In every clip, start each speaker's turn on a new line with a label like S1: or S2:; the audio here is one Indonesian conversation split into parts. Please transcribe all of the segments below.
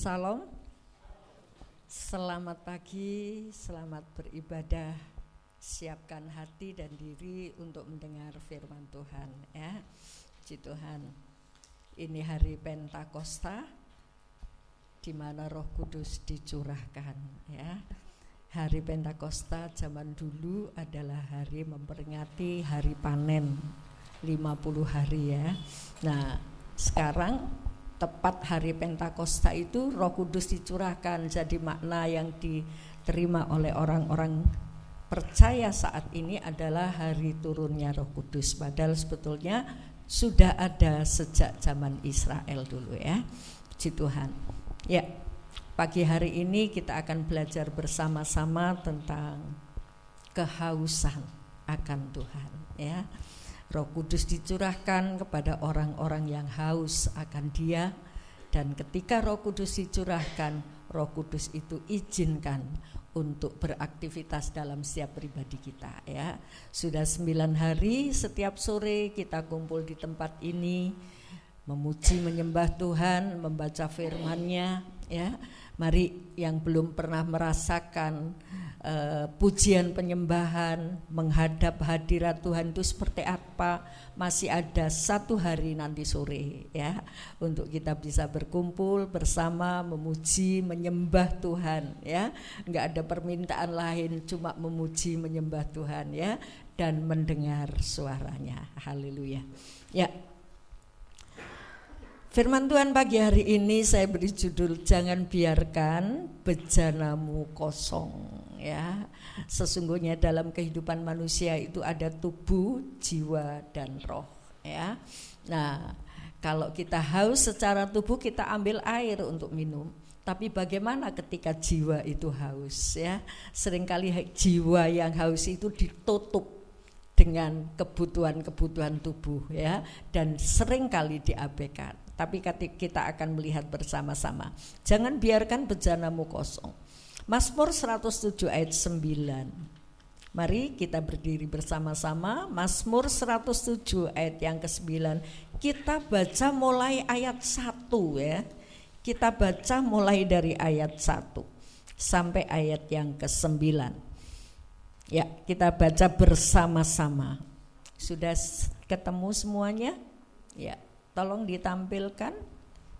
S1: Salam, selamat pagi, selamat beribadah. Siapkan hati dan diri untuk mendengar firman Tuhan, ya. Puji Tuhan. Ini hari Pentakosta, di mana Roh Kudus dicurahkan, ya. Hari Pentakosta zaman dulu adalah hari memperingati hari panen 50 hari, ya. Nah, sekarang tepat hari Pentakosta itu Roh Kudus dicurahkan. Jadi makna yang diterima oleh orang-orang percaya saat ini adalah hari turunnya Roh Kudus. Padahal sebetulnya sudah ada sejak zaman Israel dulu, ya. Puji Tuhan. Ya, pagi hari ini kita akan belajar bersama-sama tentang kehausan akan Tuhan, ya. Roh Kudus dicurahkan kepada orang-orang yang haus akan Dia, dan ketika Roh Kudus dicurahkan, Roh Kudus itu izinkan untuk beraktivitas dalam setiap pribadi kita, ya. Sudah 9 hari setiap sore kita kumpul di tempat ini, memuji menyembah Tuhan, membaca firman-Nya, ya. Mari yang belum pernah merasakan pujian penyembahan, menghadap hadirat Tuhan itu seperti apa, masih ada 1 hari nanti sore, ya, untuk kita bisa berkumpul bersama, memuji menyembah Tuhan, ya. Enggak ada permintaan lain, cuma memuji menyembah Tuhan, ya, dan mendengar suaranya. Haleluya, ya. Firman Tuhan pagi hari ini saya beri judul, jangan biarkan bejanamu kosong, ya. Sesungguhnya dalam kehidupan manusia itu ada tubuh, jiwa, dan roh, ya. Nah, kalau kita haus secara tubuh kita ambil air untuk minum, tapi bagaimana ketika jiwa itu haus, ya? Seringkali jiwa yang haus itu ditutup dengan kebutuhan-kebutuhan tubuh, ya, dan seringkali diabaikan. Tapi kita akan melihat bersama-sama. Jangan biarkan bejanamu kosong. Mazmur 107 ayat 9. Mari kita berdiri bersama-sama. Mazmur 107 ayat yang ke-9. Kita baca mulai ayat 1, ya. Kita baca mulai dari ayat 1 sampai ayat yang ke-9. Ya, kita baca bersama-sama. Sudah ketemu semuanya? Ya. Tolong ditampilkan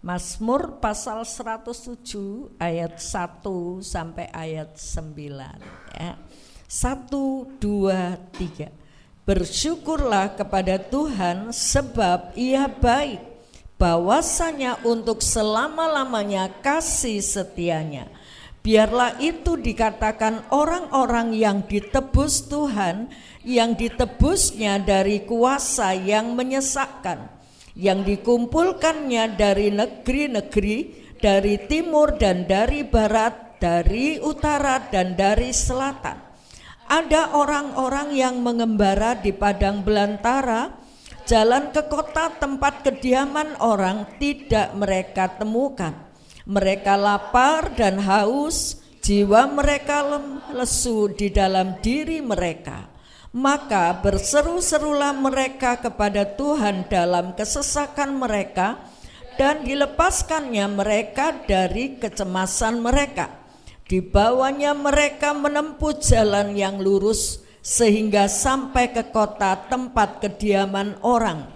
S1: Mazmur pasal 107 ayat 1 sampai ayat 9, ya. 1, 2, 3. Bersyukurlah kepada Tuhan sebab Ia baik, bahwasanya untuk selama-lamanya kasih setianya. Biarlah itu dikatakan orang-orang yang ditebus Tuhan, yang ditebusnya dari kuasa yang menyesakkan, yang dikumpulkannya dari negeri-negeri, dari timur dan dari barat, dari utara dan dari selatan. Ada orang-orang yang mengembara di padang belantara, jalan ke kota tempat kediaman orang tidak mereka temukan. Mereka lapar dan haus, jiwa mereka lesu di dalam diri mereka. Maka berseru-serulah mereka kepada Tuhan dalam kesesakan mereka, dan dilepaskannya mereka dari kecemasan mereka. Dibawanya mereka menempuh jalan yang lurus sehingga sampai ke kota tempat kediaman orang.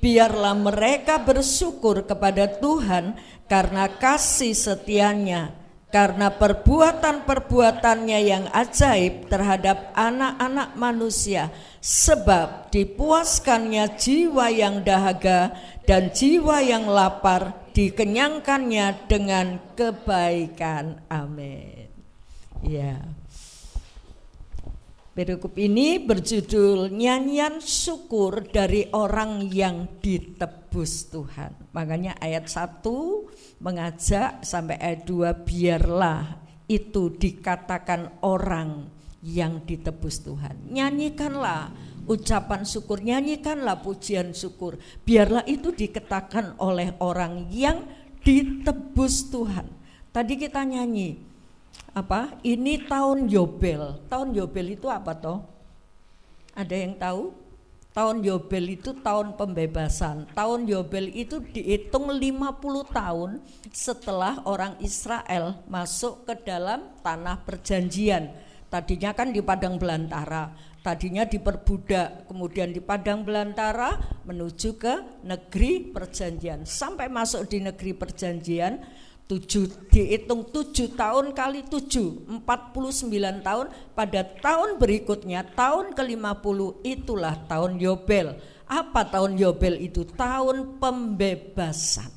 S1: Biarlah mereka bersyukur kepada Tuhan karena kasih setianya, karena perbuatan-perbuatannya yang ajaib terhadap anak-anak manusia, sebab dipuaskannya jiwa yang dahaga dan jiwa yang lapar dikenyangkannya dengan kebaikan. Amin. Ya. Perikop ini berjudul nyanyian syukur dari orang yang ditebus Tuhan. Makanya ayat 1 mengajak sampai ayat 2, biarlah itu dikatakan orang yang ditebus Tuhan. Nyanyikanlah ucapan syukur, nyanyikanlah pujian syukur. Biarlah itu dikatakan oleh orang yang ditebus Tuhan. Tadi kita nyanyi apa? Ini tahun Yobel. Tahun Yobel itu apa toh? Ada yang tahu? Tahun Yobel itu tahun pembebasan. Tahun Yobel itu dihitung 50 tahun setelah orang Israel masuk ke dalam tanah perjanjian. Tadinya kan di padang belantara, tadinya diperbudak, kemudian di padang belantara menuju ke negeri perjanjian. Sampai masuk di negeri perjanjian, dihitung 7 tahun kali 7, 49 tahun. Pada tahun berikutnya, tahun ke-50, itulah tahun Yobel. Apa tahun Yobel itu? Tahun pembebasan.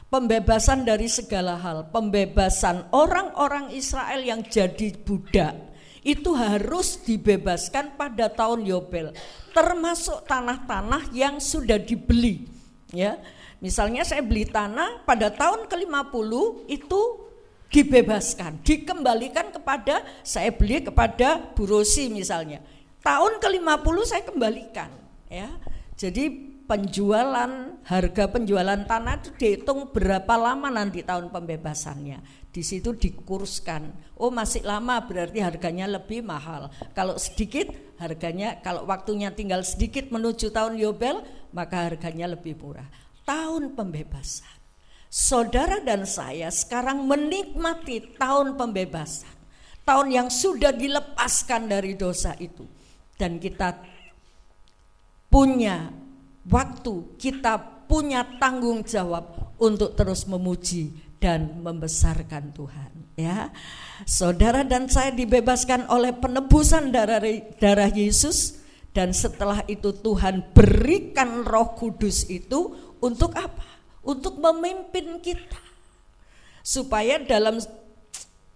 S1: Pembebasan dari segala hal. Pembebasan orang-orang Israel yang jadi budak itu harus dibebaskan pada tahun Yobel, termasuk tanah-tanah yang sudah dibeli, ya. Misalnya saya beli tanah pada tahun ke-50 itu dibebaskan, dikembalikan kepada, saya beli kepada Bu Rosi misalnya. Tahun ke-50 saya kembalikan, ya. Jadi harga penjualan tanah itu dihitung berapa lama nanti tahun pembebasannya. Di situ dikurskan. Oh, masih lama berarti harganya lebih mahal. Kalau sedikit harganya, kalau waktunya tinggal sedikit menuju tahun Yobel, maka harganya lebih murah. Tahun pembebasan. Saudara dan saya sekarang menikmati tahun pembebasan. Tahun yang sudah dilepaskan dari dosa itu. Dan kita punya waktu, kita punya tanggung jawab untuk terus memuji dan membesarkan Tuhan, ya. Saudara dan saya dibebaskan oleh penebusan darah Yesus, dan setelah itu Tuhan berikan Roh Kudus itu untuk apa? Untuk memimpin kita, supaya dalam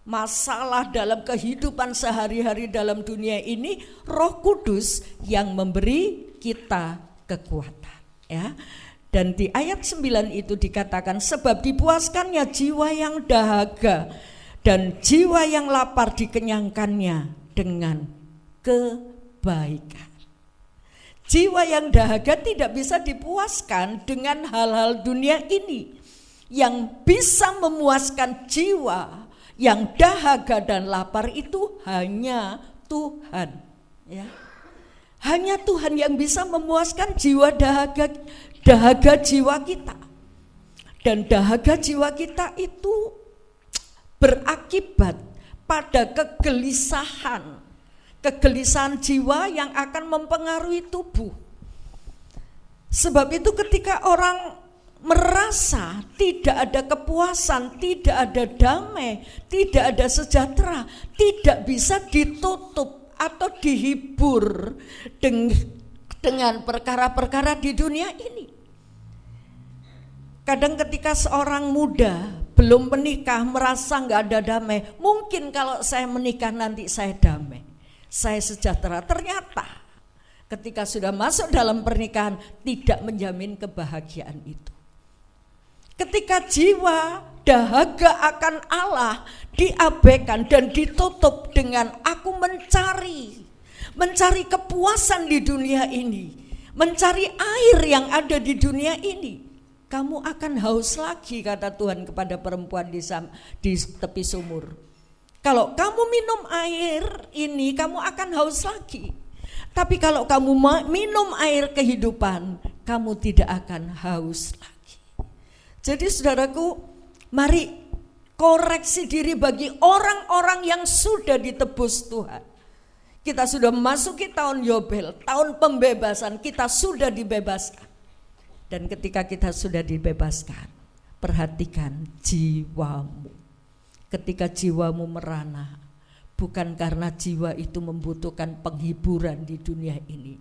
S1: masalah, dalam kehidupan sehari-hari dalam dunia ini, Roh Kudus yang memberi kita kekuatan, ya. Dan di ayat 9 itu dikatakan, sebab dipuaskannya jiwa yang dahaga dan jiwa yang lapar dikenyangkannya dengan kebaikan. Jiwa yang dahaga tidak bisa dipuaskan dengan hal-hal dunia ini. Yang bisa memuaskan jiwa yang dahaga dan lapar itu hanya Tuhan, ya. Hanya Tuhan yang bisa memuaskan jiwa dahaga jiwa kita. Dan dahaga jiwa kita itu berakibat pada kegelisahan jiwa yang akan mempengaruhi tubuh. Sebab itu ketika orang merasa tidak ada kepuasan, tidak ada damai, tidak ada sejahtera, tidak bisa ditutup atau dihibur dengan perkara-perkara di dunia ini. Kadang ketika seorang muda belum menikah merasa gak ada damai, mungkin kalau saya menikah nanti saya damai, saya sejahtera. Ternyata ketika sudah masuk dalam pernikahan tidak menjamin kebahagiaan itu. Ketika jiwa dahaga akan Allah diabaikan dan ditutup dengan aku mencari kepuasan di dunia ini, mencari air yang ada di dunia ini, kamu akan haus lagi, kata Tuhan kepada perempuan di tepi sumur. Kalau kamu minum air ini, kamu akan haus lagi. Tapi kalau kamu minum air kehidupan, kamu tidak akan haus lagi. Jadi saudaraku, mari koreksi diri bagi orang-orang yang sudah ditebus Tuhan. Kita sudah memasuki tahun Yobel, tahun pembebasan, kita sudah dibebaskan. Dan ketika kita sudah dibebaskan, perhatikan jiwamu. Ketika jiwamu merana, bukan karena jiwa itu membutuhkan penghiburan di dunia ini,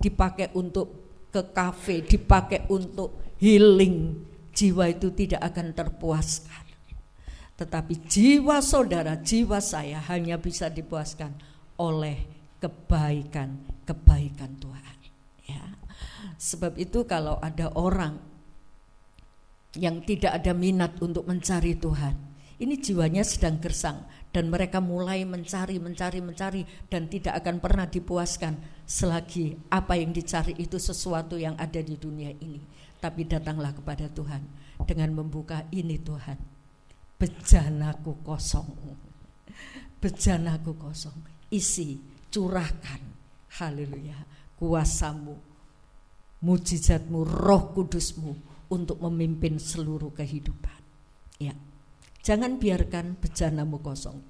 S1: dipakai untuk ke kafe, dipakai untuk healing, jiwa itu tidak akan terpuaskan. Tetapi jiwa saudara, jiwa saya hanya bisa dipuaskan oleh kebaikan Tuhan, ya. Sebab itu kalau ada orang yang tidak ada minat untuk mencari Tuhan, ini jiwanya sedang gersang dan mereka mulai mencari dan tidak akan pernah dipuaskan selagi apa yang dicari itu sesuatu yang ada di dunia ini. Tapi datanglah kepada Tuhan dengan membuka, ini Tuhan, bejanaku kosong, isi, curahkan, haleluya, kuasamu mujizatmu, Roh Kudusmu untuk memimpin seluruh kehidupan. Ya, jangan biarkan bejanamu kosong.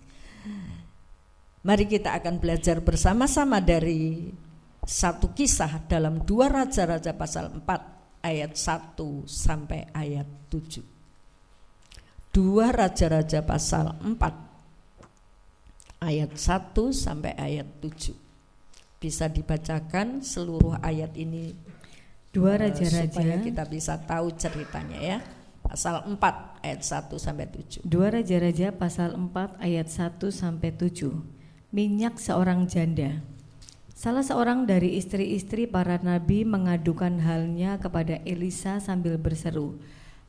S1: Mari kita akan belajar bersama-sama dari satu kisah dalam 2 Raja-Raja pasal 4 ayat 1 sampai ayat 7. 2 Raja-Raja pasal 4 ayat 1 sampai ayat 7. Bisa dibacakan seluruh ayat ini
S2: 2 Raja-Raja
S1: supaya kita bisa tahu ceritanya ya. Pasal 4 ayat 1 sampai 7.
S2: 2 Raja-Raja pasal 4 ayat 1 sampai 7. Minyak seorang janda. Salah seorang dari istri-istri para nabi mengadukan halnya kepada Elisa sambil berseru,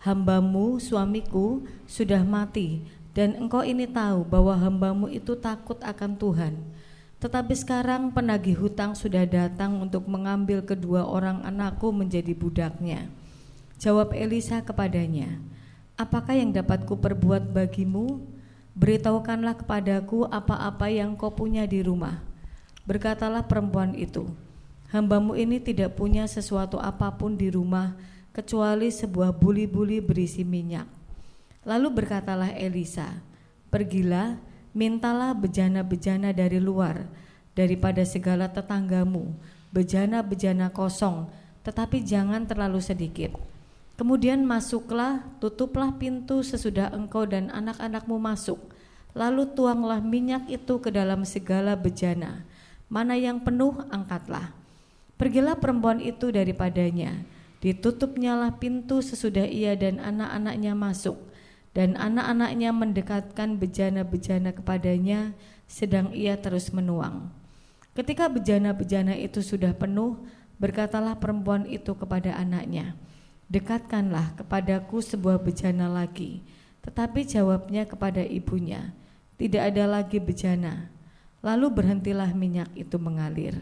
S2: "Hambamu, suamiku, sudah mati, dan engkau ini tahu bahwa hambamu itu takut akan Tuhan. Tetapi sekarang penagih hutang sudah datang untuk mengambil kedua orang anakku menjadi budaknya." Jawab Elisa kepadanya, "Apakah yang dapat kuperbuat bagimu? Beritahukanlah kepadaku apa-apa yang kau punya di rumah." Berkatalah perempuan itu, "Hambamu ini tidak punya sesuatu apapun di rumah kecuali sebuah buli-buli berisi minyak." Lalu berkatalah Elisa, "Pergilah, mintalah bejana-bejana dari luar, daripada segala tetanggamu, bejana-bejana kosong, tetapi jangan terlalu sedikit. Kemudian masuklah, tutuplah pintu sesudah engkau dan anak-anakmu masuk. Lalu tuanglah minyak itu ke dalam segala bejana. Mana yang penuh, angkatlah." Pergilah perempuan itu daripadanya. Ditutupnyalah pintu sesudah ia dan anak-anaknya masuk. Dan anak-anaknya mendekatkan bejana-bejana kepadanya, sedang ia terus menuang. Ketika bejana-bejana itu sudah penuh, berkatalah perempuan itu kepada anaknya, "Dekatkanlah kepadaku sebuah bejana lagi." Tetapi jawabnya kepada ibunya, "Tidak ada lagi bejana." Lalu berhentilah minyak itu mengalir.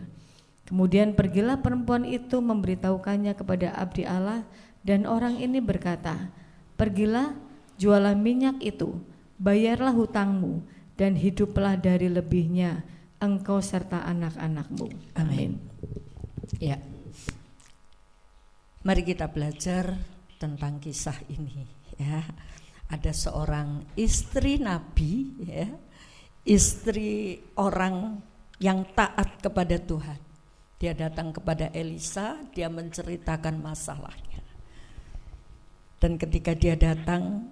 S2: Kemudian pergilah perempuan itu memberitahukannya kepada abdi Allah, dan orang ini berkata, "Pergilah, jualah minyak itu, bayarlah hutangmu, dan hiduplah dari lebihnya engkau serta anak-anakmu." Amin.
S1: Ya. Mari kita belajar tentang kisah ini ya. Ada seorang istri nabi ya, istri orang yang taat kepada Tuhan. Dia datang kepada Elisa, dia menceritakan masalahnya. Dan ketika dia datang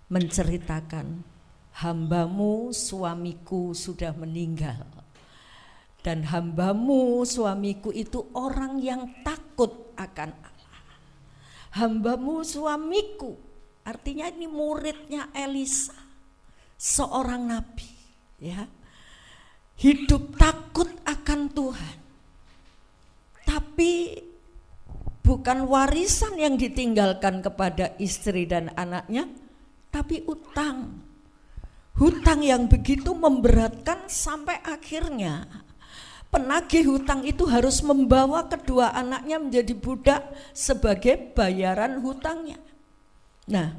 S1: menceritakan, "Hambamu suamiku sudah meninggal. Dan hambamu suamiku itu orang yang takut akan Allah." Hambamu suamiku, artinya ini muridnya Elisa, seorang nabi ya, hidup takut akan Tuhan. Tapi bukan warisan yang ditinggalkan kepada istri dan anaknya, tapi utang. Hutang yang begitu memberatkan sampai akhirnya penagih hutang itu harus membawa kedua anaknya menjadi budak sebagai bayaran hutangnya. Nah,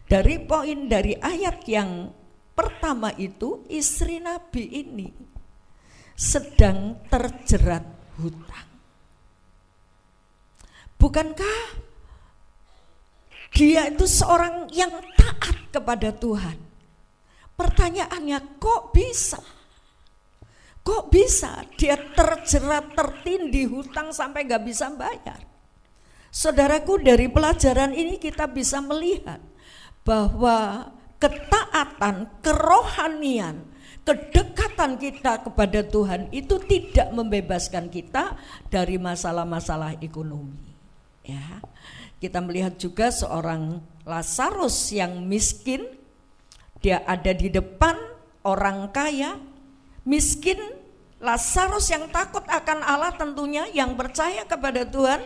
S1: dari poin dari ayat yang pertama itu, istri nabi ini sedang terjerat hutang. Bukankah dia itu seorang yang taat kepada Tuhan? Pertanyaannya, kok bisa? Kok bisa dia terjerat, tertindih hutang sampai gak bisa bayar? Saudaraku, dari pelajaran ini kita bisa melihat bahwa ketaatan, kerohanian, kedekatan kita kepada Tuhan itu tidak membebaskan kita dari masalah-masalah ekonomi. Ya, kita melihat juga seorang Lazarus yang miskin, dia ada di depan orang kaya, miskin. Lazarus yang takut akan Allah tentunya, yang percaya kepada Tuhan,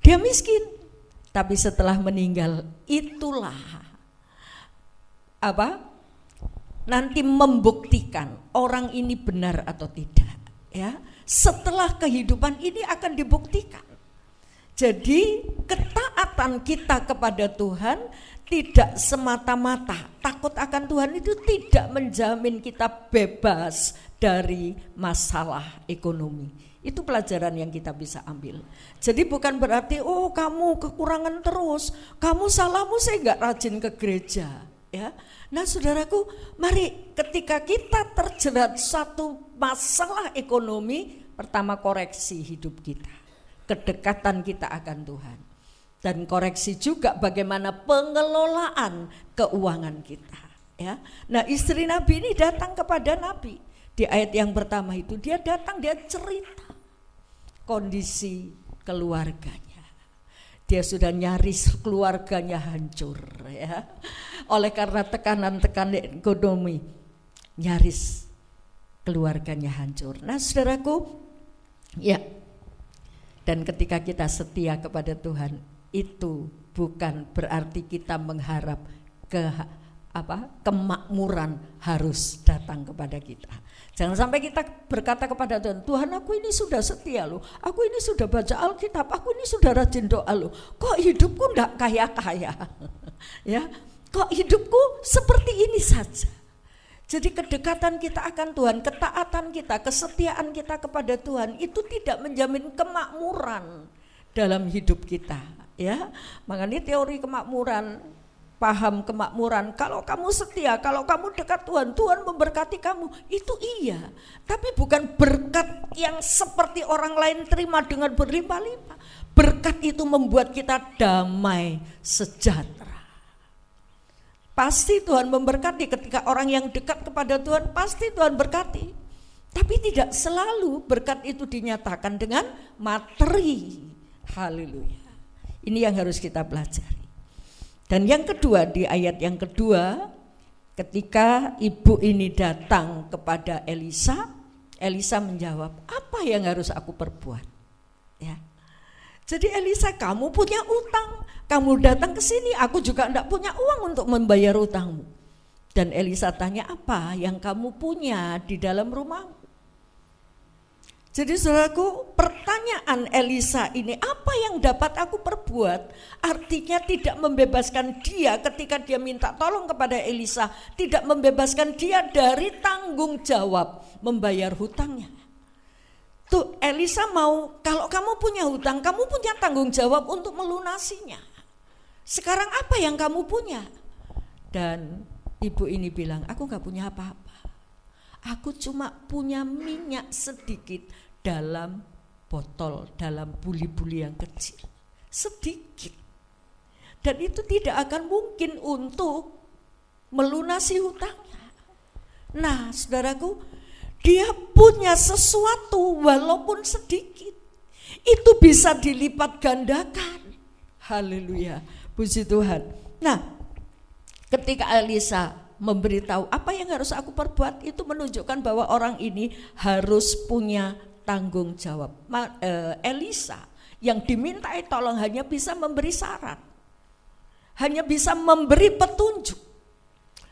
S1: dia miskin. Tapi setelah meninggal, itulah nanti membuktikan orang ini benar atau tidak. Ya, setelah kehidupan ini akan dibuktikan. Jadi ketaatan kita kepada Tuhan tidak semata-mata takut akan Tuhan itu tidak menjamin kita bebas dari masalah ekonomi. Itu pelajaran yang kita bisa ambil. Jadi bukan berarti oh kamu kekurangan terus, kamu salahmu saya nggak rajin ke gereja, ya. Nah saudaraku, mari ketika kita terjerat satu masalah ekonomi, pertama koreksi hidup kita, kedekatan kita akan Tuhan, dan koreksi juga bagaimana pengelolaan keuangan kita, ya. Nah istri Nabi ini datang kepada Nabi. Di ayat yang pertama itu dia datang, dia cerita kondisi keluarganya. Dia sudah nyaris keluarganya hancur, ya. Oleh karena tekanan-tekanan ekonomi, nyaris keluarganya hancur. Nah saudaraku, ya. Dan ketika kita setia kepada Tuhan, itu bukan berarti kita mengharap kemakmuran harus datang kepada kita. Jangan sampai kita berkata kepada Tuhan, Tuhan aku ini sudah setia loh, aku ini sudah baca Alkitab, aku ini sudah rajin doa loh, kok hidupku enggak kaya-kaya, ya, kok hidupku seperti ini saja. Jadi kedekatan kita akan Tuhan, ketaatan kita, kesetiaan kita kepada Tuhan itu tidak menjamin kemakmuran dalam hidup kita, ya. Makanya teori kemakmuran, paham kemakmuran, kalau kamu setia, kalau kamu dekat Tuhan, Tuhan memberkati kamu, itu iya. Tapi bukan berkat yang seperti orang lain terima dengan berlimpah-limpah. Berkat itu membuat kita damai, sejahtera. Pasti Tuhan memberkati ketika orang yang dekat kepada Tuhan, pasti Tuhan berkati. Tapi tidak selalu berkat itu dinyatakan dengan materi. Haleluya. Ini yang harus kita pelajari. Dan yang kedua, di ayat yang kedua, ketika ibu ini datang kepada Elisa, Elisa menjawab, apa yang harus aku perbuat? Ya. Jadi Elisa, kamu punya utang, kamu datang ke sini, aku juga tidak punya uang untuk membayar utangmu. Dan Elisa tanya, apa yang kamu punya di dalam rumahmu? Jadi saudaraku, pertanyaan Elisa ini, apa yang dapat aku perbuat? Artinya tidak membebaskan dia ketika dia minta tolong kepada Elisa, tidak membebaskan dia dari tanggung jawab membayar hutangnya. Tuh Elisa mau, kalau kamu punya hutang, kamu punya tanggung jawab untuk melunasinya. Sekarang apa yang kamu punya? Dan ibu ini bilang, aku gak punya apa-apa. Aku cuma punya minyak sedikit dalam botol, dalam buli-buli yang kecil, sedikit, dan itu tidak akan mungkin untuk melunasi hutangnya. Nah saudaraku, dia punya sesuatu walaupun sedikit, itu bisa dilipat gandakan. Haleluya, puji Tuhan. Nah ketika Elisa memberitahu apa yang harus aku perbuat, itu menunjukkan bahwa orang ini harus punya tanggung jawab. Elisa yang dimintai tolong hanya bisa memberi saran, hanya bisa memberi petunjuk.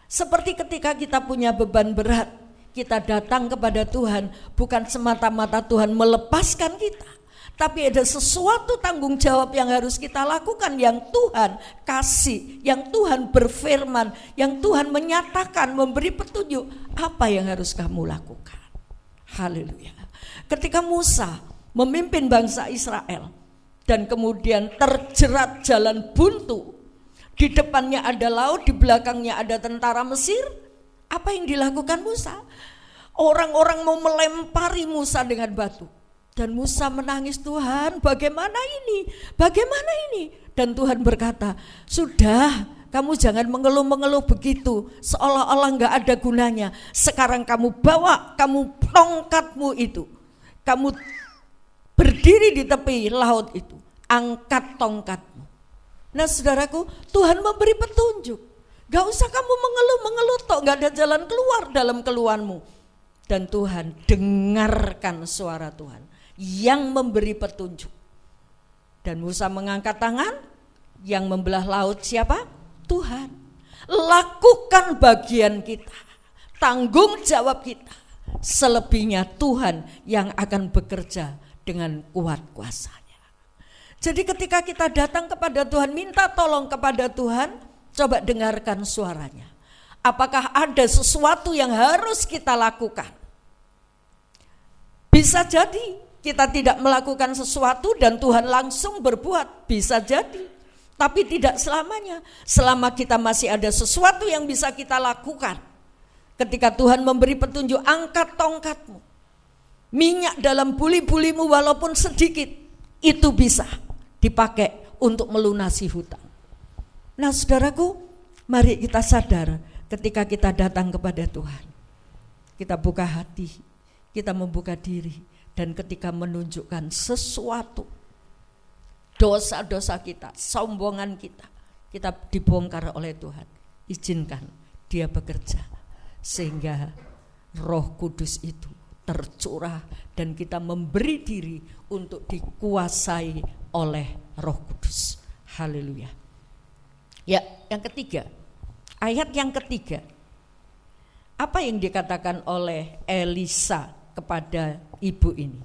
S1: Seperti ketika kita punya beban berat, kita datang kepada Tuhan, bukan semata-mata Tuhan melepaskan kita, tapi ada sesuatu tanggung jawab yang harus kita lakukan, yang Tuhan kasih, yang Tuhan berfirman, yang Tuhan menyatakan, memberi petunjuk apa yang harus kamu lakukan. Haleluya. Ketika Musa memimpin bangsa Israel dan kemudian terjerat jalan buntu, di depannya ada laut, di belakangnya ada tentara Mesir, apa yang dilakukan Musa? Orang-orang mau melempari Musa dengan batu. Dan Musa menangis, Tuhan bagaimana ini? Bagaimana ini? Dan Tuhan berkata, sudah, kamu jangan mengeluh-mengeluh begitu, seolah-olah gak ada gunanya. Sekarang kamu bawa, kamu tongkatmu itu, kamu berdiri di tepi laut itu, angkat tongkatmu. Nah saudaraku, Tuhan memberi petunjuk. Gak usah kamu mengeluh-mengeluh tok, gak ada jalan keluar dalam keluhanmu. Dan Tuhan dengarkan suara Tuhan yang memberi petunjuk. Dan Musa mengangkat tangan, yang membelah laut siapa? Tuhan. Lakukan bagian kita, tanggung jawab kita. Selebihnya Tuhan yang akan bekerja dengan kuat kuasanya. Jadi ketika kita datang kepada Tuhan, minta tolong kepada Tuhan, coba dengarkan suaranya. Apakah ada sesuatu yang harus kita lakukan? Bisa jadi kita tidak melakukan sesuatu dan Tuhan langsung berbuat, bisa jadi. Tapi tidak selamanya. Selama kita masih ada sesuatu yang bisa kita lakukan. Ketika Tuhan memberi petunjuk, angkat tongkatmu. Minyak dalam buli-bulimu walaupun sedikit, itu bisa dipakai untuk melunasi hutang. Nah saudaraku, mari kita sadar ketika kita datang kepada Tuhan. Kita buka hati, kita membuka diri. Dan ketika menunjukkan sesuatu, dosa-dosa kita, sombongan kita dibongkar oleh Tuhan. Izinkan Dia bekerja sehingga Roh Kudus itu tercurah dan kita memberi diri untuk dikuasai oleh Roh Kudus. Haleluya. Ya, yang ketiga, ayat yang ketiga. Apa yang dikatakan oleh Elisa kepada ibu ini?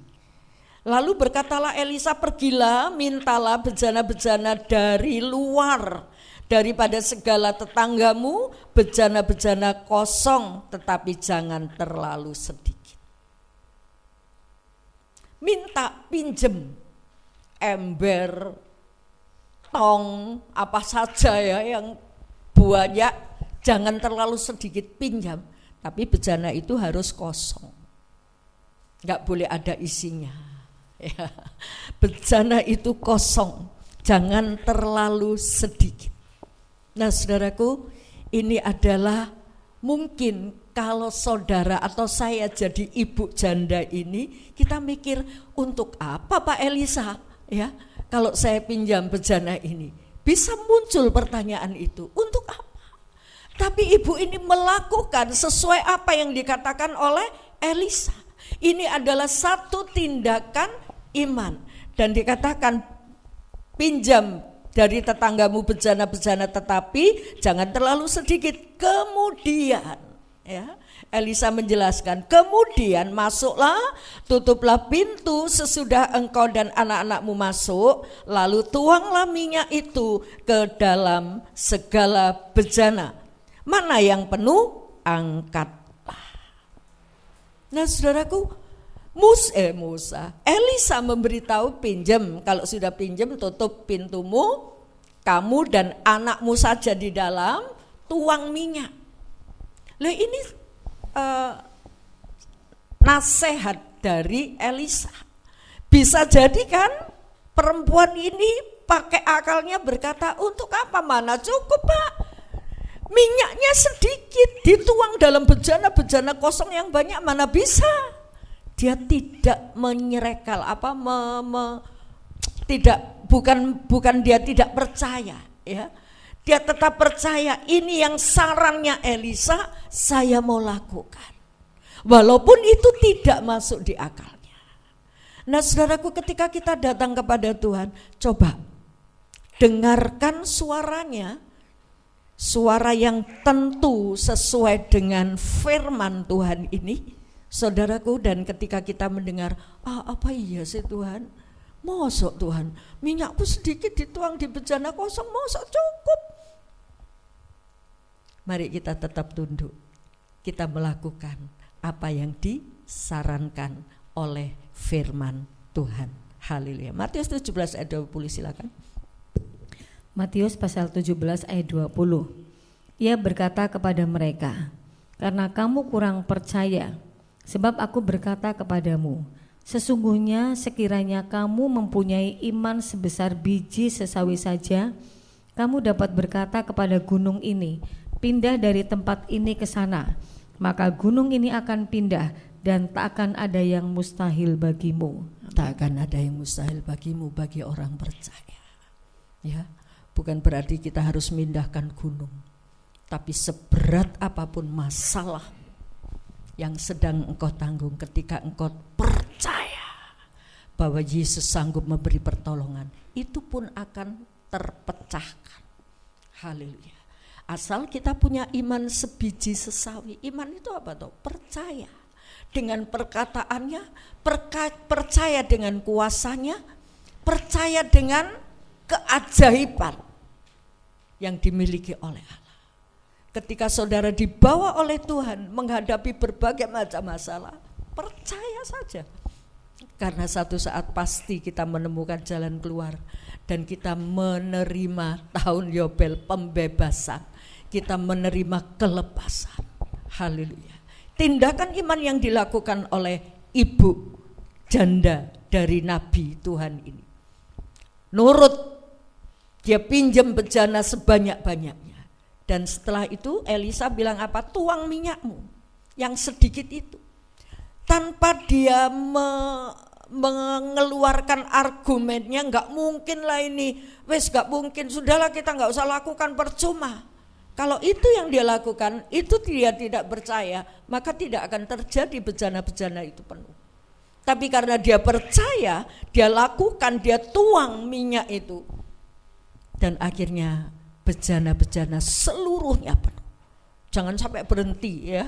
S1: Lalu berkatalah Elisa, pergilah, mintalah bejana-bejana dari luar, daripada segala tetanggamu, bejana-bejana kosong, tetapi jangan terlalu sedikit. Minta, pinjem, ember, tong, apa saja ya yang banyak, jangan terlalu sedikit, pinjam. Tapi bejana itu harus kosong, nggak boleh ada isinya. Ya. Bejana itu kosong, jangan terlalu sedikit. Nah saudaraku, ini adalah mungkin kalau saudara atau saya jadi ibu janda ini, kita mikir untuk apa Pak Elisa? Ya, kalau saya pinjam bejana ini, bisa muncul pertanyaan itu, untuk apa? Tapi ibu ini melakukan sesuai apa yang dikatakan oleh Elisa. Ini adalah satu tindakan iman. Dan dikatakan pinjam dari tetanggamu bejana-bejana, tetapi jangan terlalu sedikit. Kemudian ya, Elisa menjelaskan, kemudian masuklah, tutuplah pintu sesudah engkau dan anak-anakmu masuk, lalu tuanglah minyak itu ke dalam segala bejana. Mana yang penuh, angkatlah. Nah saudaraku, Elisa memberitahu pinjam, kalau sudah pinjam tutup pintumu, kamu dan anakmu saja di dalam, tuang minyak. Lah ini nasihat dari Elisa. Bisa jadi kan perempuan ini pakai akalnya berkata, untuk apa, mana cukup Pak, minyaknya sedikit, dituang dalam bejana-bejana kosong yang banyak, mana bisa. Dia tidak menyerekal bukan dia tidak percaya ya. Dia tetap percaya, ini yang sarannya Elisa, saya mau lakukan. Walaupun itu tidak masuk di akalnya. Nah saudaraku, ketika kita datang kepada Tuhan, coba dengarkan suaranya. Suara yang tentu sesuai dengan firman Tuhan ini. Saudaraku, dan ketika kita mendengar, apa iya sih Tuhan? Mosok Tuhan, minyakku sedikit dituang di bejana kosong, mosok cukup? Mari kita tetap tunduk, kita melakukan apa yang disarankan oleh firman Tuhan. Haleluya. Matius 17 ayat 20, silakan.
S2: Matius pasal 17 ayat 20. Ia berkata kepada mereka, karena kamu kurang percaya, sebab aku berkata kepadamu, sesungguhnya sekiranya kamu mempunyai iman sebesar biji sesawi saja, kamu dapat berkata kepada gunung ini, pindah dari tempat ini ke sana, maka gunung ini akan pindah dan tak akan ada yang mustahil bagimu.
S1: Tak akan ada yang mustahil bagimu bagi orang percaya. Ya, bukan berarti kita harus memindahkan gunung, tapi seberat apapun masalah yang sedang engkau tanggung, ketika engkau percaya bahwa Yesus sanggup memberi pertolongan, itu pun akan terpecahkan. Haleluya. Asal kita punya iman sebiji sesawi. Iman itu apa toh? Percaya dengan perkataannya, percaya dengan kuasanya, percaya dengan keajaiban yang dimiliki oleh Allah. Ketika saudara dibawa oleh Tuhan menghadapi berbagai macam masalah, percaya saja. Karena satu saat pasti kita menemukan jalan keluar dan kita menerima tahun Yobel pembebasan. Kita menerima kelepasan. Haleluya. Tindakan iman yang dilakukan oleh ibu janda dari nabi Tuhan ini. Nurut, dia pinjam bejana sebanyak-banyaknya. Dan setelah itu Elisa bilang apa? Tuang minyakmu yang sedikit itu. Tanpa dia mengeluarkan argumennya, nggak mungkin lah ini, wes nggak mungkin, sudahlah kita nggak usah lakukan, percuma. Kalau itu yang dia lakukan, itu dia tidak percaya, maka tidak akan terjadi bejana-bejana itu penuh. Tapi karena dia percaya, dia lakukan, dia tuang minyak itu, dan akhirnya bejana-bejana seluruhnya penuh. Jangan sampai berhenti ya.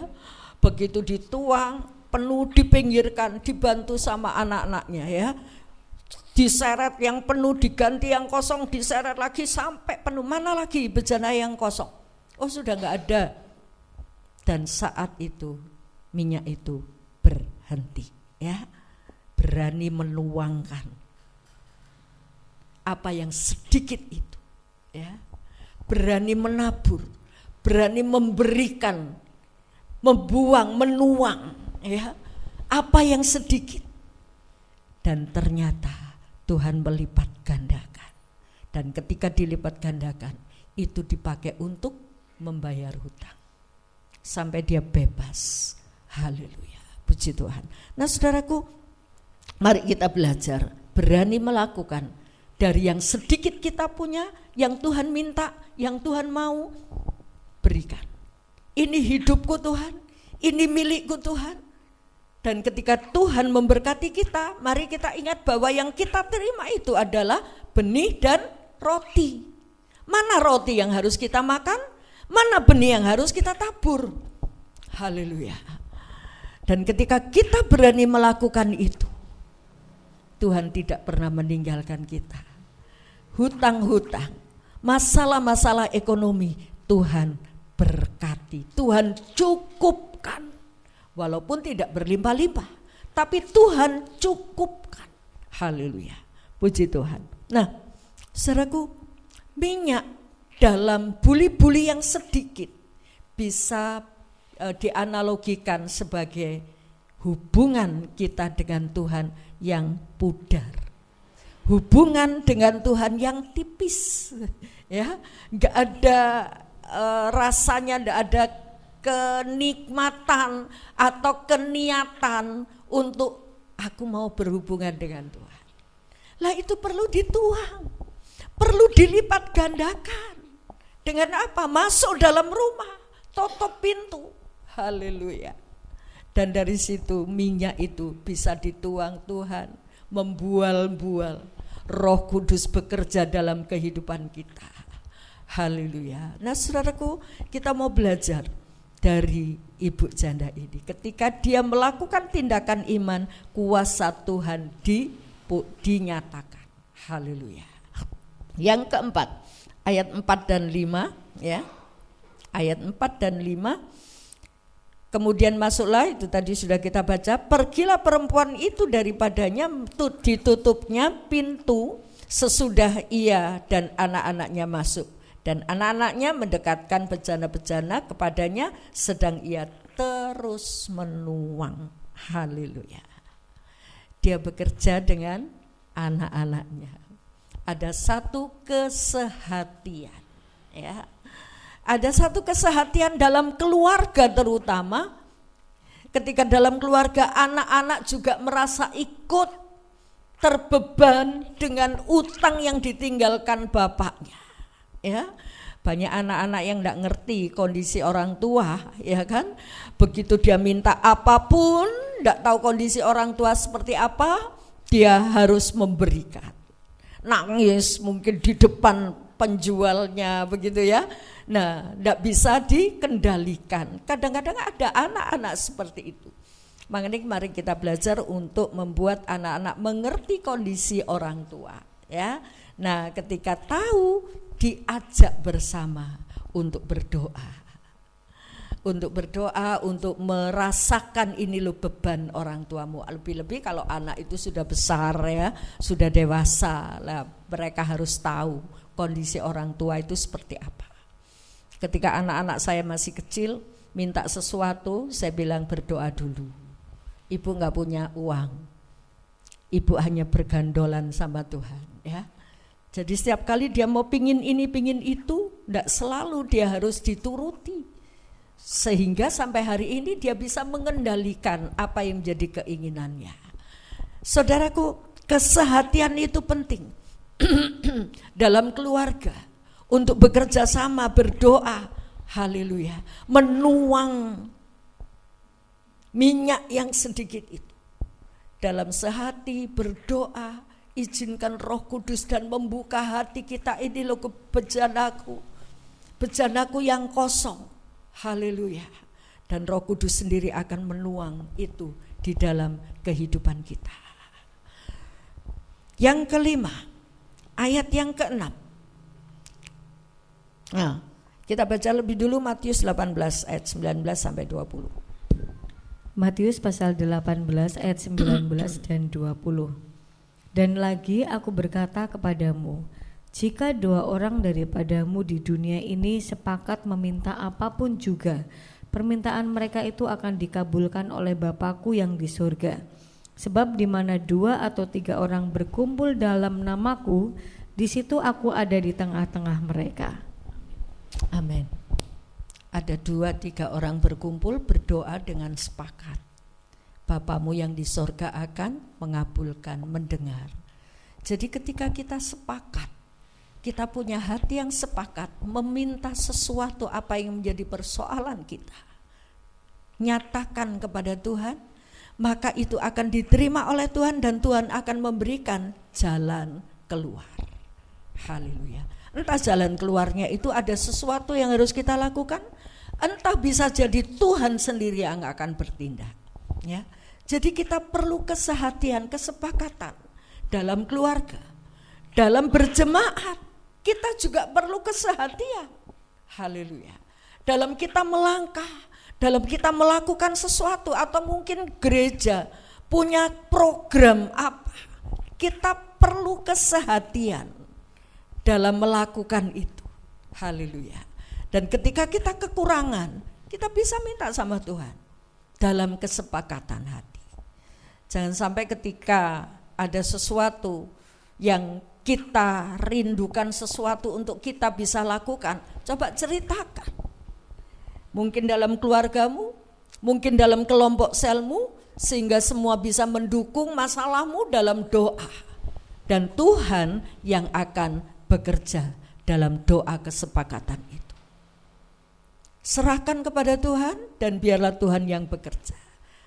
S1: Begitu dituang penuh, dipinggirkan, dibantu sama anak-anaknya ya. Diseret yang penuh, diganti yang kosong, diseret lagi sampai penuh. Mana lagi bejana yang kosong? Oh sudah gak ada. Dan saat itu minyak itu berhenti ya. Berani menuangkan apa yang sedikit itu ya. Berani menabur, berani memberikan, membuang, menuang ya, apa yang sedikit. Dan ternyata Tuhan melipat gandakan. Dan ketika dilipat gandakan, itu dipakai untuk membayar hutang sampai dia bebas. Haleluya, puji Tuhan. Nah saudaraku, mari kita belajar berani melakukan dari yang sedikit kita punya, yang Tuhan minta, yang Tuhan mau berikan. Ini hidupku Tuhan, ini milikku Tuhan. Dan ketika Tuhan memberkati kita, mari kita ingat bahwa yang kita terima itu adalah benih dan roti. Mana roti yang harus kita makan? Mana benih yang harus kita tabur? Haleluya. Dan ketika kita berani melakukan itu, Tuhan tidak pernah meninggalkan kita. Hutang-hutang, masalah-masalah ekonomi, Tuhan berkati, Tuhan cukupkan. Walaupun tidak berlimpah-limpah, tapi Tuhan cukupkan. Haleluya, puji Tuhan. Nah, saudaraku, minyak dalam buli-buli yang sedikit bisa dianalogikan sebagai hubungan kita dengan Tuhan yang pudar, hubungan dengan Tuhan yang tipis, ya, nggak ada rasanya, nggak ada kenikmatan atau keniatan untuk aku mau berhubungan dengan Tuhan. Lah itu perlu dituang, perlu dilipat gandakan. Dengan apa? Masuk dalam rumah, tutup pintu. Haleluya. Dan dari situ minyak itu bisa dituang Tuhan, membual-bual. Roh Kudus bekerja dalam kehidupan kita. Haleluya. Nah saudaraku, kita mau belajar dari ibu janda ini. Ketika dia melakukan tindakan iman, kuasa Tuhan dinyatakan. Haleluya. Yang keempat, ayat 4 dan 5 ya. Ayat 4 dan 5. Kemudian masuklah, itu tadi sudah kita baca, pergilah perempuan itu daripadanya, ditutupnya pintu sesudah ia dan anak-anaknya masuk. Dan anak-anaknya mendekatkan bejana-bejana kepadanya, sedang ia terus menuang. Haleluya. Dia bekerja dengan anak-anaknya. Ada satu kesehatian, ya. Ada satu kesehatian dalam keluarga, terutama ketika dalam keluarga anak-anak juga merasa ikut terbeban dengan utang yang ditinggalkan bapaknya. Ya, banyak anak-anak yang enggak ngerti kondisi orang tua, ya kan? Begitu dia minta apapun, enggak tahu kondisi orang tua seperti apa, dia harus memberikan. Nangis mungkin di depan penjualnya begitu ya. Nah, enggak bisa dikendalikan. Kadang-kadang ada anak-anak seperti itu. Makanya mari kita belajar untuk membuat anak-anak mengerti kondisi orang tua, ya. Nah, ketika tahu, diajak bersama untuk berdoa, untuk berdoa, untuk merasakan ini loh beban orang tuamu. Lebih-lebih kalau anak itu sudah besar ya, sudah dewasa lah, mereka harus tahu kondisi orang tua itu seperti apa. Ketika anak-anak saya masih kecil minta sesuatu, saya bilang berdoa dulu. Ibu gak punya uang, ibu hanya bergandolan sama Tuhan ya. Jadi setiap kali dia mau pingin ini pingin itu, gak selalu dia harus dituruti. Sehingga sampai hari ini dia bisa mengendalikan apa yang menjadi keinginannya. Saudaraku, kesehatian itu penting dalam keluarga, untuk bekerja sama, berdoa, haleluya, menuang minyak yang sedikit itu dalam sehati, berdoa, izinkan Roh Kudus dan membuka hati kita. Ini loh bejanaku yang kosong. Haleluya. Dan Roh Kudus sendiri akan menuang itu di dalam kehidupan kita. Yang kelima, ayat yang keenam. Nah, kita baca lebih dulu Matius 18 ayat 19 sampai 20.
S2: Matius pasal 18 ayat 19 dan 20. Dan lagi aku berkata kepadamu, jika 2 orang daripadamu di dunia ini sepakat meminta apapun juga, permintaan mereka itu akan dikabulkan oleh Bapa-Ku yang di surga. Sebab di mana 2 atau 3 orang berkumpul dalam nama-Ku, di situ Aku ada di tengah-tengah mereka.
S1: Amin. Ada 2-3 orang berkumpul berdoa dengan sepakat, Bapamu yang di surga akan mengabulkan, mendengar. Jadi ketika kita sepakat, kita punya hati yang sepakat meminta sesuatu apa yang menjadi persoalan kita, nyatakan kepada Tuhan, maka itu akan diterima oleh Tuhan dan Tuhan akan memberikan jalan keluar. Haleluya. Entah jalan keluarnya itu ada sesuatu yang harus kita lakukan, entah bisa jadi Tuhan sendiri yang akan bertindak ya. Jadi kita perlu kesehatian, kesepakatan dalam keluarga, dalam berjemaat. Kita juga perlu kesehatian. Haleluya. Dalam kita melangkah, dalam kita melakukan sesuatu, atau mungkin gereja punya program apa, kita perlu kesehatian dalam melakukan itu. Haleluya. Dan ketika kita kekurangan, kita bisa minta sama Tuhan dalam kesepakatan hati. Jangan sampai ketika ada sesuatu yang kita rindukan, sesuatu untuk kita bisa lakukan, coba ceritakan. Mungkin dalam keluargamu, mungkin dalam kelompok selmu, sehingga semua bisa mendukung masalahmu dalam doa. Dan Tuhan yang akan bekerja dalam doa kesepakatan itu. Serahkan kepada Tuhan dan biarlah Tuhan yang bekerja.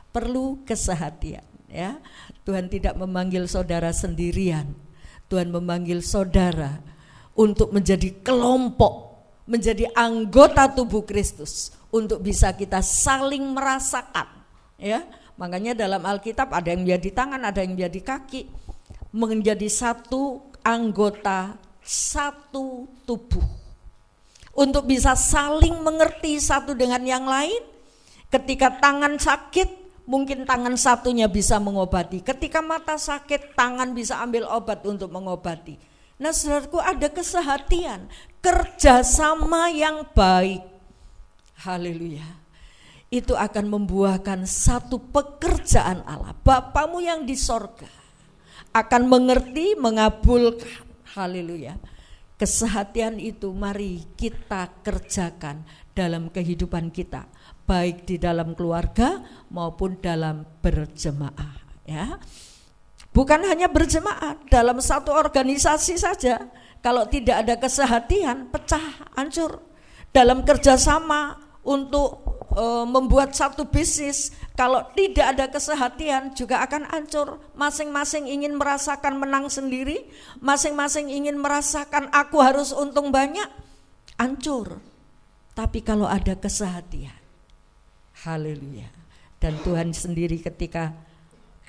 S1: Perlu kesehatian ya. Tuhan tidak memanggil saudara sendirian. Tuhan memanggil saudara untuk menjadi kelompok, menjadi anggota tubuh Kristus, untuk bisa kita saling merasakan ya. Makanya dalam Alkitab ada yang menjadi tangan, ada yang menjadi kaki, menjadi satu anggota, satu tubuh, untuk bisa saling mengerti satu dengan yang lain. Ketika tangan sakit, mungkin tangan satunya bisa mengobati. Ketika mata sakit, tangan bisa ambil obat untuk mengobati. Nah saudaraku, ada kesehatian, kerjasama yang baik. Haleluya. Itu akan membuahkan satu pekerjaan Allah. Bapamu yang di sorga akan mengerti, mengabulkan. Haleluya. Kesehatian itu mari kita kerjakan dalam kehidupan kita, baik di dalam keluarga maupun dalam berjemaah ya. Bukan hanya berjemaah, dalam satu organisasi saja, kalau tidak ada kesehatian, pecah, hancur. Dalam kerjasama untuk membuat satu bisnis, kalau tidak ada kesehatian juga akan hancur. Masing-masing ingin merasakan menang sendiri, masing-masing ingin merasakan aku harus untung banyak, hancur. Tapi kalau ada kesehatian, haleluya. Dan Tuhan sendiri ketika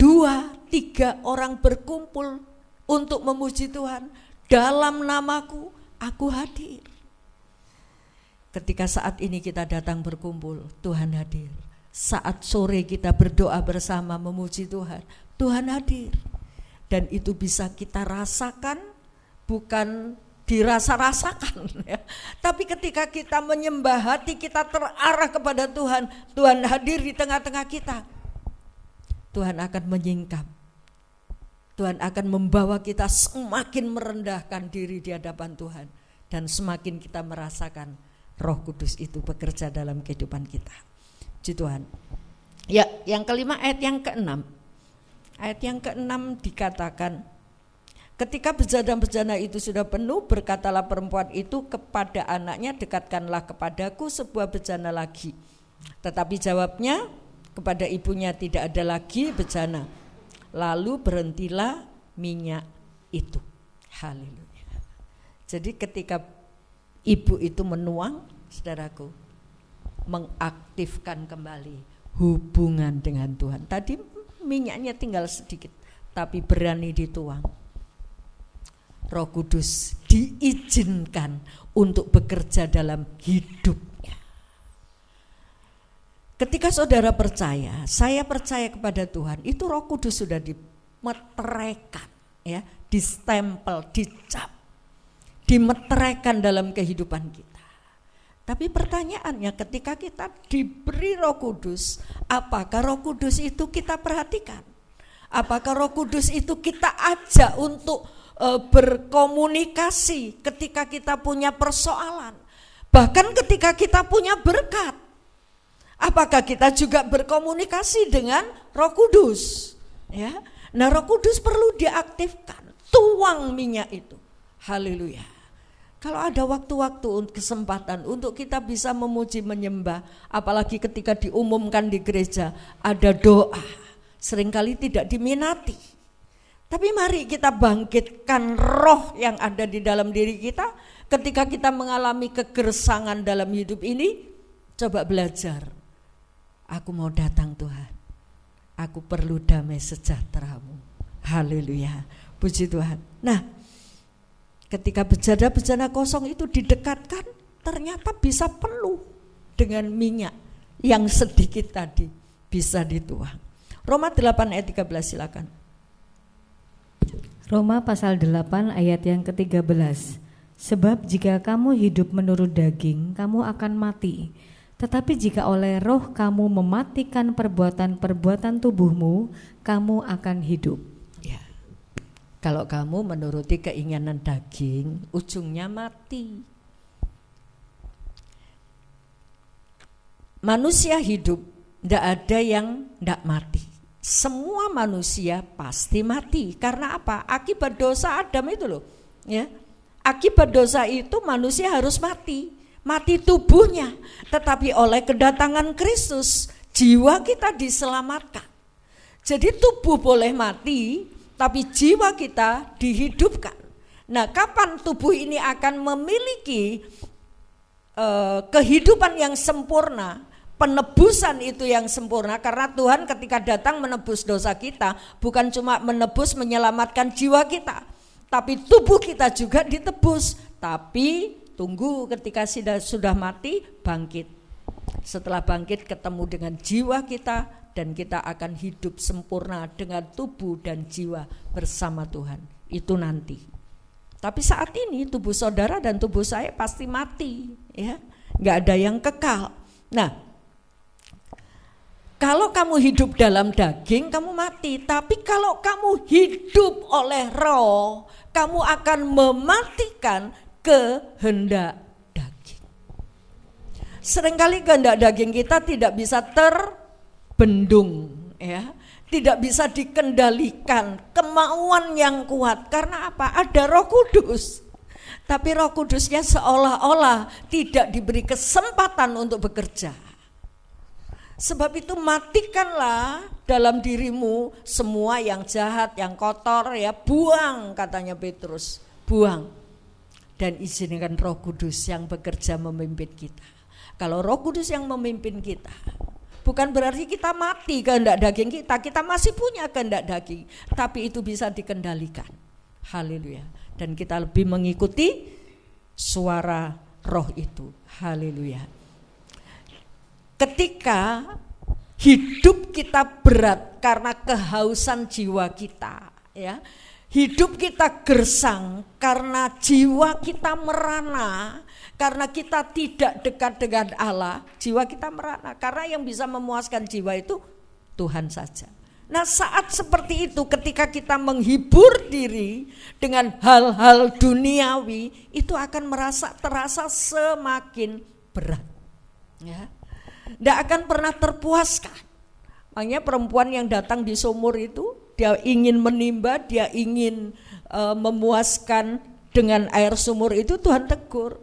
S1: 2-3 orang berkumpul untuk memuji Tuhan dalam namaku, aku hadir. Ketika saat ini kita datang berkumpul, Tuhan hadir. Saat sore kita berdoa bersama memuji Tuhan, Tuhan hadir. Dan itu bisa kita rasakan, bukan dirasa-rasakan ya. Tapi ketika kita menyembah, hati kita terarah kepada Tuhan, Tuhan hadir di tengah-tengah kita. Tuhan akan menyingkap. Tuhan akan membawa kita semakin merendahkan diri di hadapan Tuhan. Dan semakin kita merasakan Roh Kudus itu bekerja dalam kehidupan kita. Puji Tuhan. Ya, yang kelima ayat yang ke-6. Ayat yang ke-6 dikatakan, ketika bejana-bejana itu sudah penuh, berkatalah perempuan itu kepada anaknya, dekatkanlah kepadaku sebuah bejana lagi. Tetapi jawabnya kepada ibunya, tidak ada lagi bejana. Lalu berhentilah minyak itu. Haleluya. Jadi ketika ibu itu menuang, saudaraku, mengaktifkan kembali hubungan dengan Tuhan. Tadi minyaknya tinggal sedikit, tapi berani dituang. Roh Kudus diizinkan untuk bekerja dalam hidupnya. Ketika saudara percaya, saya percaya kepada Tuhan, itu Roh Kudus sudah dimeteraikan, ya, distempel, dicap, dimeteraikan dalam kehidupan kita. Tapi pertanyaannya, ketika kita diberi Roh Kudus, apakah Roh Kudus itu kita perhatikan? Apakah Roh Kudus itu kita ajak untuk berkomunikasi ketika kita punya persoalan? Bahkan ketika kita punya berkat, apakah kita juga berkomunikasi dengan Roh Kudus? Ya, nah Roh Kudus perlu diaktifkan, tuang minyak itu. Haleluya. Kalau ada waktu-waktu kesempatan untuk kita bisa memuji menyembah, apalagi ketika diumumkan di gereja ada doa, seringkali tidak diminati. Tapi mari kita bangkitkan roh yang ada di dalam diri kita. Ketika kita mengalami kegersangan dalam hidup ini, coba belajar. Aku mau datang Tuhan, aku perlu damai sejahtera-Mu. Haleluya, puji Tuhan. Nah, ketika bejana-bejana kosong itu didekatkan, ternyata bisa penuh dengan minyak yang sedikit tadi bisa dituang. Roma 8 ayat 13 silakan.
S2: Roma pasal 8 ayat yang ke-13. Sebab jika kamu hidup menurut daging, kamu akan mati. Tetapi jika oleh roh kamu mematikan perbuatan-perbuatan tubuhmu, kamu akan hidup.
S1: Kalau kamu menuruti keinginan daging, ujungnya mati. Manusia hidup, tidak ada yang tidak mati. Semua manusia pasti mati. Karena apa? Akibat dosa Adam itu loh. Ya, akibat dosa itu manusia harus mati. Mati tubuhnya. Tetapi oleh kedatangan Kristus, jiwa kita diselamatkan. Jadi tubuh boleh mati, tapi jiwa kita dihidupkan. Nah, kapan tubuh ini akan memiliki kehidupan yang sempurna, penebusan itu yang sempurna? Karena Tuhan ketika datang menebus dosa kita, bukan cuma menebus menyelamatkan jiwa kita, tapi tubuh kita juga ditebus. Tapi tunggu, ketika sudah mati, bangkit. Setelah bangkit ketemu dengan jiwa kita, dan kita akan hidup sempurna dengan tubuh dan jiwa bersama Tuhan. Itu nanti. Tapi saat ini tubuh saudara dan tubuh saya pasti mati, ya. Nggak ada yang kekal. Nah, kalau kamu hidup dalam daging, kamu mati. Tapi kalau kamu hidup oleh roh, kamu akan mematikan kehendak daging. Seringkali kehendak daging kita tidak bisa terbendung, ya, tidak bisa dikendalikan, kemauan yang kuat. Karena apa? Ada Roh Kudus. Tapi Roh Kudusnya seolah-olah tidak diberi kesempatan untuk bekerja. Sebab itu matikanlah dalam dirimu semua yang jahat, yang kotor, ya, buang, katanya Petrus, buang. Dan izinkan Roh Kudus yang bekerja memimpin kita. Kalau Roh Kudus yang memimpin kita, bukan berarti kita mati kehendak daging kita masih punya kehendak daging, tapi itu bisa dikendalikan. Haleluya. Dan kita lebih mengikuti suara roh itu. Haleluya. Ketika hidup kita berat karena kehausan jiwa kita, ya. Hidup kita gersang karena jiwa kita merana, karena kita tidak dekat dengan Allah, jiwa kita merana. Karena yang bisa memuaskan jiwa itu Tuhan saja. Nah, saat seperti itu ketika kita menghibur diri dengan hal-hal duniawi, itu akan terasa semakin berat. Ya. Tidak akan pernah terpuaskan. Makanya perempuan yang datang di sumur itu, dia ingin menimba, dia ingin memuaskan dengan air sumur itu, Tuhan tegur.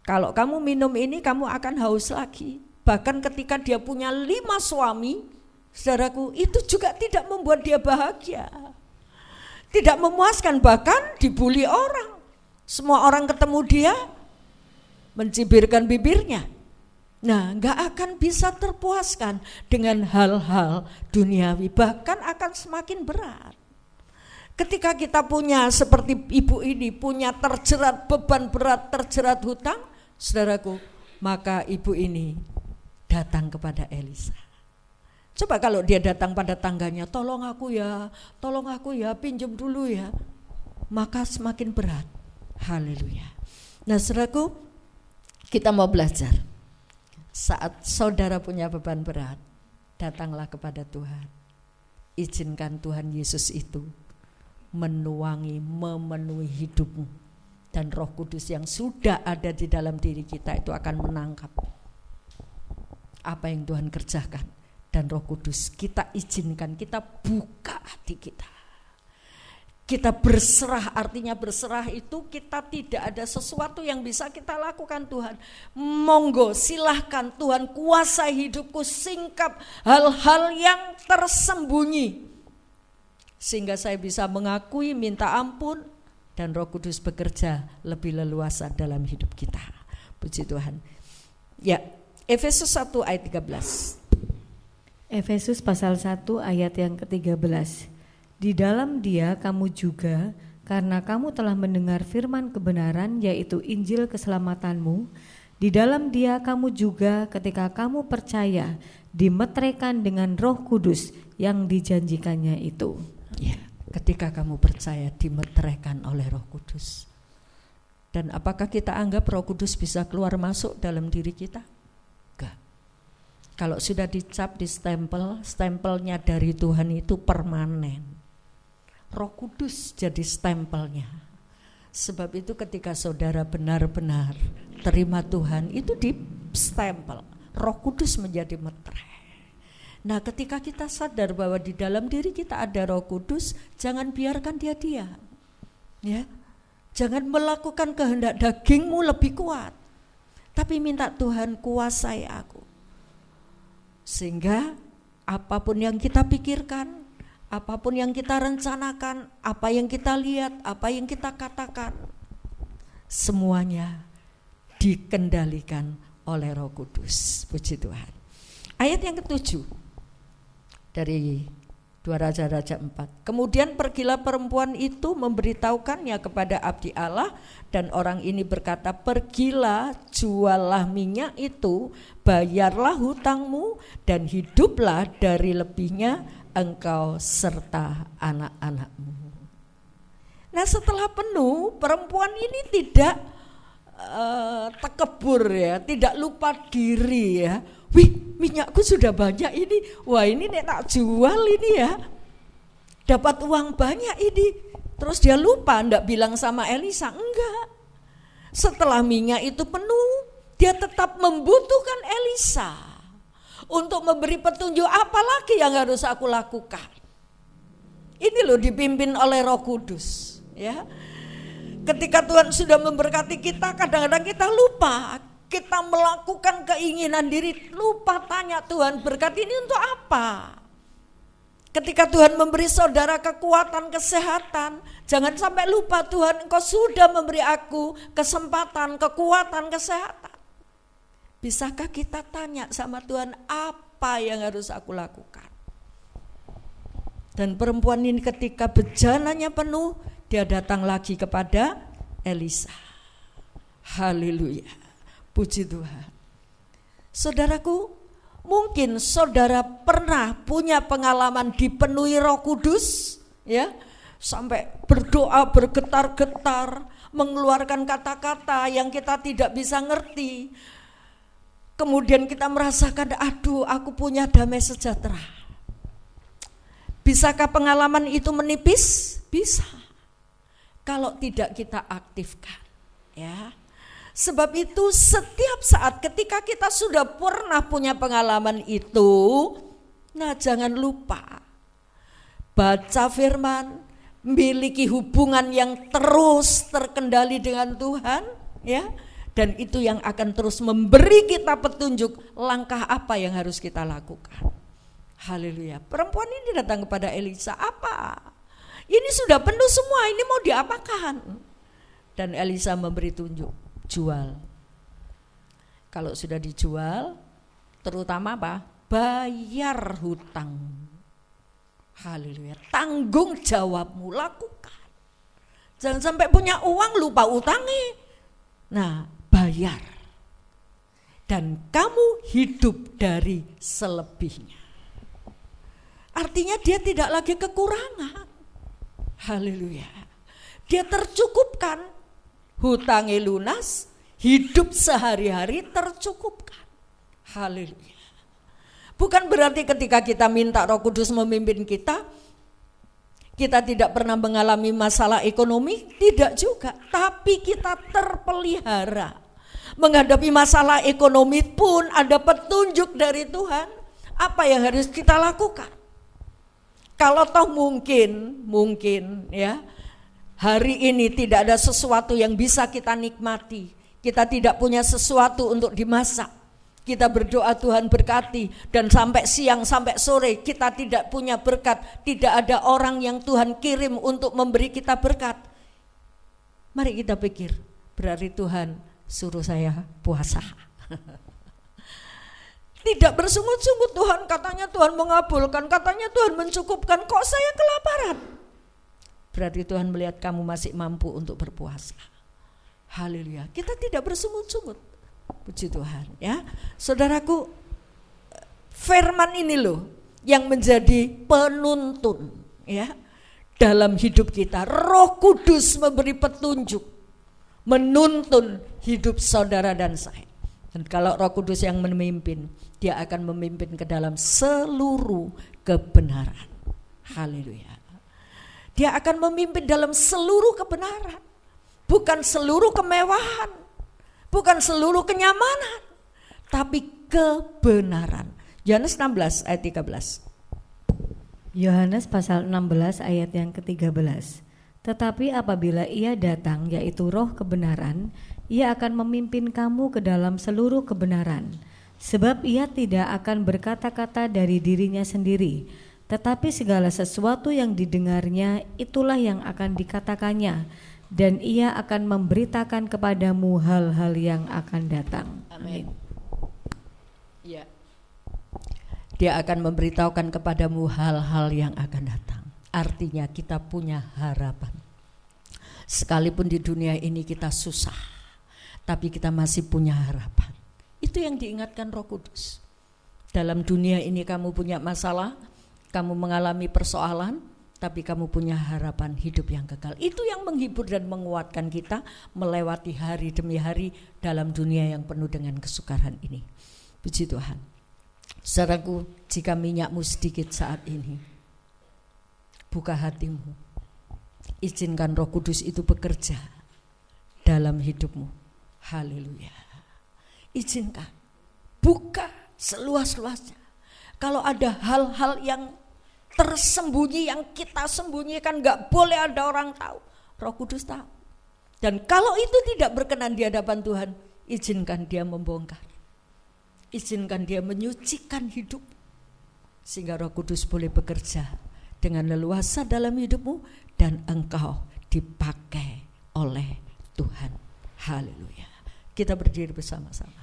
S1: Kalau kamu minum ini kamu akan haus lagi. Bahkan ketika dia punya 5 suami, saudaraku, itu juga tidak membuat dia bahagia. Tidak memuaskan, bahkan dibully orang. Semua orang ketemu dia mencibirkan bibirnya. Nah, gak akan bisa terpuaskan dengan hal-hal duniawi, bahkan akan semakin berat. Ketika kita punya seperti ibu ini, punya terjerat beban berat, terjerat hutang, saudaraku, maka ibu ini datang kepada Elisa. Coba kalau dia datang pada tangganya, tolong aku ya, pinjam dulu ya, maka semakin berat. Haleluya. Nah, saudaraku, kita mau belajar. Saat saudara punya beban berat, datanglah kepada Tuhan. Izinkan Tuhan Yesus itu menuangi, memenuhi hidupmu. Dan Roh Kudus yang sudah ada di dalam diri kita itu akan menangkap apa yang Tuhan kerjakan. Dan Roh Kudus kita izinkan, kita buka hati kita. Kita berserah, artinya berserah itu kita tidak ada sesuatu yang bisa kita lakukan Tuhan. Monggo silahkan Tuhan kuasai hidupku, singkap hal-hal yang tersembunyi. Sehingga saya bisa mengakui, minta ampun, dan Roh Kudus bekerja lebih leluasa dalam hidup kita. Puji Tuhan. Ya, Efesus 1 ayat 13.
S2: Efesus pasal 1 ayat yang ke-13. Di dalam Dia kamu juga, karena kamu telah mendengar firman kebenaran, yaitu Injil keselamatanmu, di dalam Dia kamu juga ketika kamu percaya dimeteraikan dengan Roh Kudus yang dijanjikannya itu.
S1: Ya, ketika kamu percaya dimeteraikan oleh Roh Kudus. Dan apakah kita anggap Roh Kudus bisa keluar masuk dalam diri kita? Enggak. Kalau sudah dicap, stempelnya dari Tuhan itu permanen. Roh Kudus jadi stempelnya. Sebab itu ketika saudara benar-benar terima Tuhan, itu di stempel. Roh Kudus menjadi meterai. Nah, ketika kita sadar bahwa di dalam diri kita ada Roh Kudus, jangan biarkan dia diam. Ya. Jangan melakukan kehendak dagingmu lebih kuat. Tapi minta Tuhan kuasai aku. Sehingga apapun yang kita pikirkan, apapun yang kita rencanakan, apa yang kita lihat, apa yang kita katakan, semuanya dikendalikan oleh Roh Kudus. Puji Tuhan. Ayat yang ke-7 dari 2 Raja-Raja 4. Kemudian pergilah perempuan itu memberitahukannya kepada abdi Allah, dan orang ini berkata, pergilah, juallah minyak itu, bayarlah hutangmu, dan hiduplah dari lebihnya engkau serta anak-anakmu. Nah, setelah penuh, perempuan ini tidak tekebur ya, tidak lupa diri ya. Wih, minyakku sudah banyak ini. Wah, ini nek tak jual ini ya, dapat uang banyak ini. Terus dia lupa, enggak bilang sama Elisa, enggak. Setelah minyak itu penuh, dia tetap membutuhkan Elisa untuk memberi petunjuk apa lagi yang harus aku lakukan. Ini loh dipimpin oleh Roh Kudus, ya. Ketika Tuhan sudah memberkati kita, kadang-kadang kita lupa, kita melakukan keinginan diri, lupa tanya Tuhan, berkat ini untuk apa? Ketika Tuhan memberi saudara kekuatan, kesehatan, jangan sampai lupa Tuhan, Engkau sudah memberi aku kesempatan, kekuatan, kesehatan. Bisakah kita tanya sama Tuhan, apa yang harus aku lakukan? Dan perempuan ini ketika bejananya penuh, dia datang lagi kepada Elisa. Haleluya. Puji Tuhan. Saudaraku, mungkin saudara pernah punya pengalaman dipenuhi Roh Kudus, ya, sampai berdoa bergetar-getar, mengeluarkan kata-kata yang kita tidak bisa ngerti. Kemudian kita merasakan, aduh, aku punya damai sejahtera. Bisakah pengalaman itu menipis? Bisa. Kalau tidak kita aktifkan, ya. Sebab itu setiap saat ketika kita sudah pernah punya pengalaman itu, nah jangan lupa baca firman, miliki hubungan yang terus terkendali dengan Tuhan, ya. Dan itu yang akan terus memberi kita petunjuk langkah apa yang harus kita lakukan. Haleluya. Perempuan ini datang kepada Elisa, apa? Ini sudah penuh semua, ini mau diapakan? Dan Elisa memberi tunjuk, jual. Kalau sudah dijual, terutama apa? Bayar hutang. Haleluya. Tanggung jawabmu, lakukan. Jangan sampai punya uang lupa utangnya. Nah, bayar. Dan kamu hidup dari selebihnya. Artinya dia tidak lagi kekurangan. Haleluya. Dia tercukupkan, hutangnya lunas, hidup sehari-hari tercukupkan. Haleluya. Bukan berarti ketika kita minta Roh Kudus memimpin kita tidak pernah mengalami masalah ekonomi, tidak juga. Tapi kita terpelihara. Menghadapi masalah ekonomi pun ada petunjuk dari Tuhan. Apa yang harus kita lakukan? Kalau toh mungkin ya, hari ini tidak ada sesuatu yang bisa kita nikmati. Kita tidak punya sesuatu untuk dimasak. Kita berdoa Tuhan berkati, dan sampai siang sampai sore kita tidak punya berkat. Tidak ada orang yang Tuhan kirim untuk memberi kita berkat. Mari kita pikir, berarti Tuhan suruh saya puasa. Tidak bersungut-sungut, Tuhan katanya Tuhan mengabulkan, katanya Tuhan mencukupkan, kok saya kelaparan? Berarti Tuhan melihat kamu masih mampu untuk berpuasa. Haleluya. Kita tidak bersungut-sungut. Puji Tuhan, ya. Saudaraku, firman ini loh yang menjadi penuntun, ya, dalam hidup kita. Roh Kudus memberi petunjuk, menuntun hidup saudara dan saya. Dan kalau Roh Kudus yang memimpin, dia akan memimpin ke dalam seluruh kebenaran. Haleluya. Dia akan memimpin dalam seluruh kebenaran, bukan seluruh kemewahan, bukan seluruh kenyamanan, tapi kebenaran. Yohanes 16 ayat 13.
S2: Yohanes pasal 16 ayat yang ke-13. Tetapi apabila ia datang, yaitu Roh kebenaran, ia akan memimpin kamu ke dalam seluruh kebenaran. Sebab ia tidak akan berkata-kata dari dirinya sendiri, tetapi segala sesuatu yang didengarnya itulah yang akan dikatakannya, dan ia akan memberitakan kepadamu hal-hal yang akan datang.
S1: Amin. Ya. Dia akan memberitahukan kepadamu hal-hal yang akan datang. Artinya kita punya harapan. Sekalipun di dunia ini kita susah, tapi kita masih punya harapan. Itu yang diingatkan Roh Kudus. Dalam dunia ini kamu punya masalah, kamu mengalami persoalan, tapi kamu punya harapan hidup yang kekal. Itu yang menghibur dan menguatkan kita melewati hari demi hari dalam dunia yang penuh dengan kesukaran ini. Puji Tuhan. Saudaraku, jika minyakmu sedikit saat ini, buka hatimu, izinkan Roh Kudus itu bekerja dalam hidupmu. Haleluya. Izinkan, buka seluas-luasnya. Kalau ada hal-hal yang tersembunyi, yang kita sembunyikan, gak boleh ada orang tahu, Roh Kudus tahu. Dan kalau itu tidak berkenan di hadapan Tuhan, izinkan dia membongkar, izinkan dia menyucikan hidup, sehingga Roh Kudus boleh bekerja dengan leluasa dalam hidupmu, dan engkau dipakai oleh Tuhan. Haleluya. Kita berdiri bersama-sama.